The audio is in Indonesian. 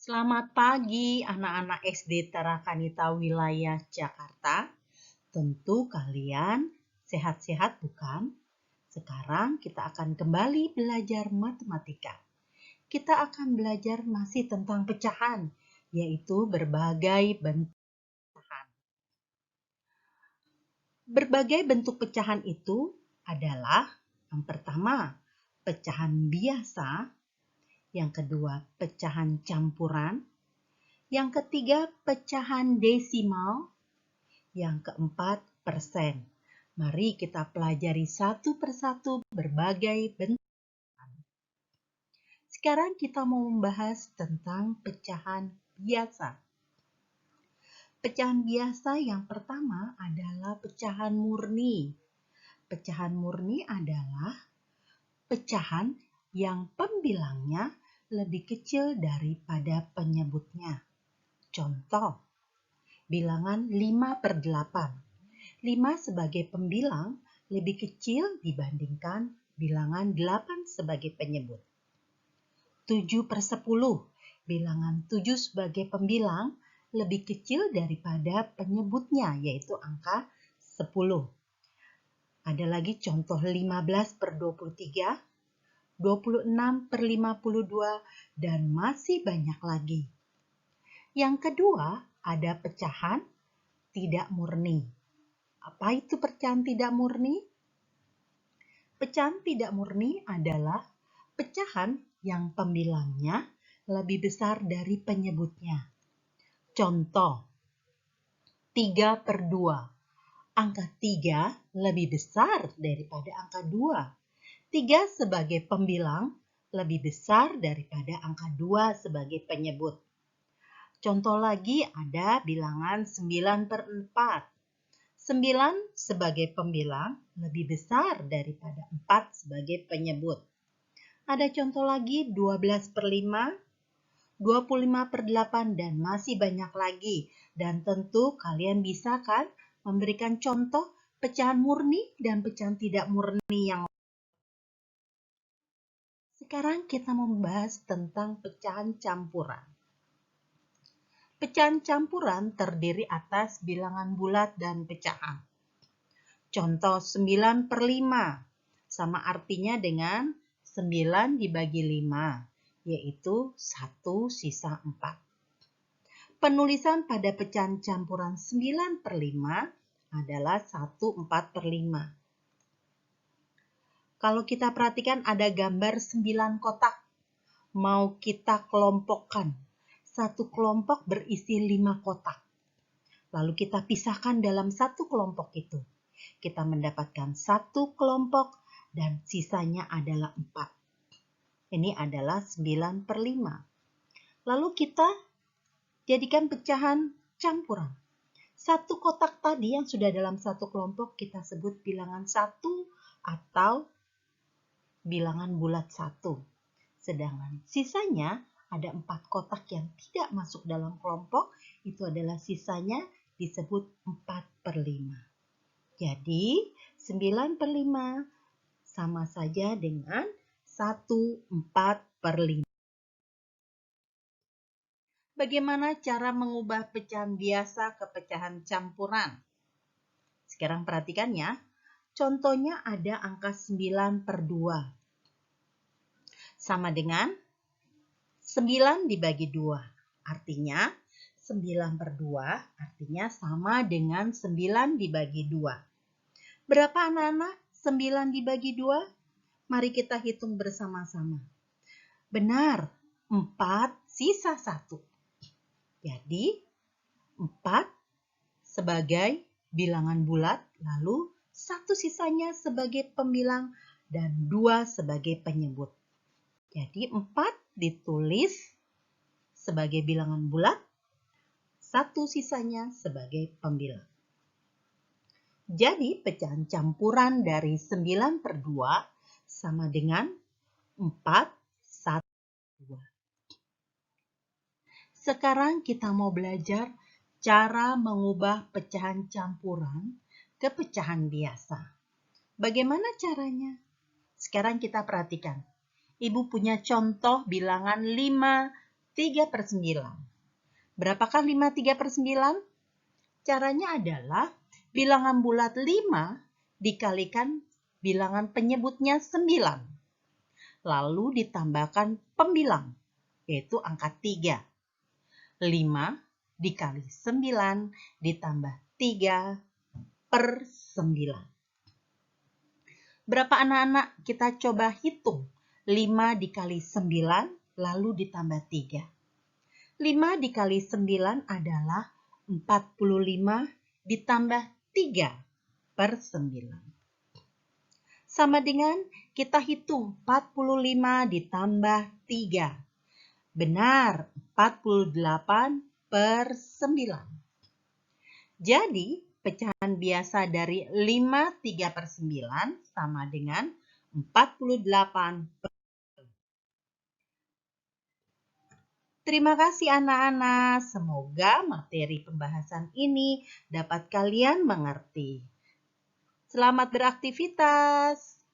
Selamat pagi anak-anak SD Tarakanita wilayah Jakarta. Tentu kalian sehat-sehat bukan? Sekarang kita akan kembali belajar matematika. Kita akan belajar masih tentang pecahan, yaitu berbagai bentuk pecahan. Berbagai bentuk pecahan itu adalah yang pertama, pecahan biasa, yang kedua, pecahan campuran, yang ketiga, pecahan desimal. Yang keempat, persen. Mari kita pelajari satu persatu berbagai bentuk. Sekarang kita mau membahas tentang pecahan biasa. Pecahan biasa yang pertama adalah pecahan murni. Pecahan murni adalah pecahan yang pembilangnya lebih kecil daripada penyebutnya. Contoh, bilangan 5/8. 5 sebagai pembilang lebih kecil dibandingkan bilangan 8 sebagai penyebut. 7/10. Bilangan 7 sebagai pembilang lebih kecil daripada penyebutnya, yaitu angka 10. Ada lagi contoh 15/23, 26/52, dan masih banyak lagi. Yang kedua, ada pecahan tidak murni. Apa itu pecahan tidak murni? Pecahan tidak murni adalah pecahan yang pembilangnya lebih besar dari penyebutnya. Contoh, 3/2. Angka 3 lebih besar daripada angka 2. 3 sebagai pembilang lebih besar daripada angka 2 sebagai penyebut. Contoh lagi ada bilangan 9/4. 9 sebagai pembilang lebih besar daripada 4 sebagai penyebut. Ada contoh lagi 12/5, 25/8, dan masih banyak lagi. Dan tentu kalian bisa kan memberikan contoh pecahan murni dan pecahan tidak murni yang lain. Sekarang kita membahas tentang pecahan campuran. Pecahan campuran terdiri atas bilangan bulat dan pecahan. Contoh 9/5 sama artinya dengan 9 dibagi 5, yaitu 1 sisa 4. Penulisan pada pecahan campuran 9/5 adalah 1/4/5. Kalau kita perhatikan ada gambar 9 kotak. Mau kita kelompokkan. Satu kelompok berisi 5 kotak. Lalu kita pisahkan dalam satu kelompok itu. Kita mendapatkan satu kelompok dan sisanya adalah 4. Ini adalah 9/5. Lalu kita jadikan pecahan campuran. Satu kotak tadi yang sudah dalam satu kelompok kita sebut bilangan 1 atau bilangan bulat 1. Sedangkan sisanya ada 4 kotak yang tidak masuk dalam kelompok, itu adalah sisanya disebut 4/5. Jadi 9/5 sama saja dengan 1/4/5. Bagaimana cara mengubah pecahan biasa ke pecahan campuran? Sekarang perhatikan ya. Contohnya ada angka 9/2. Sama dengan 9 dibagi 2. Artinya 9/2 artinya sama dengan 9 dibagi 2. Berapa anak-anak 9 dibagi 2? Mari kita hitung bersama-sama. Benar, 4 sisa 1. Jadi 4 sebagai bilangan bulat, lalu 1 sisanya sebagai pembilang dan 2 sebagai penyebut. Jadi 4 ditulis sebagai bilangan bulat, 1 sisanya sebagai pembilang. Jadi pecahan campuran dari 9/2 sama dengan 4/1/2. Sekarang kita mau belajar cara mengubah pecahan campuran ke pecahan biasa. Bagaimana caranya? Sekarang kita perhatikan. Ibu punya contoh bilangan 5 3/9. Berapakah 5 3/9? Caranya adalah bilangan bulat 5 dikalikan bilangan penyebutnya 9. Lalu ditambahkan pembilang, yaitu angka 3. 5 dikali 9 ditambah 3/9. Berapa anak-anak? Kita coba hitung. 5 dikali 9 lalu ditambah 3. 5 dikali 9 adalah 45 ditambah 3/9. Sama dengan kita hitung 45 ditambah 3. Benar, 48/9. Jadi, pecahan biasa dari 5 3/9 sama dengan 48. Terima kasih anak-anak, semoga materi pembahasan ini dapat kalian mengerti. Selamat beraktivitas.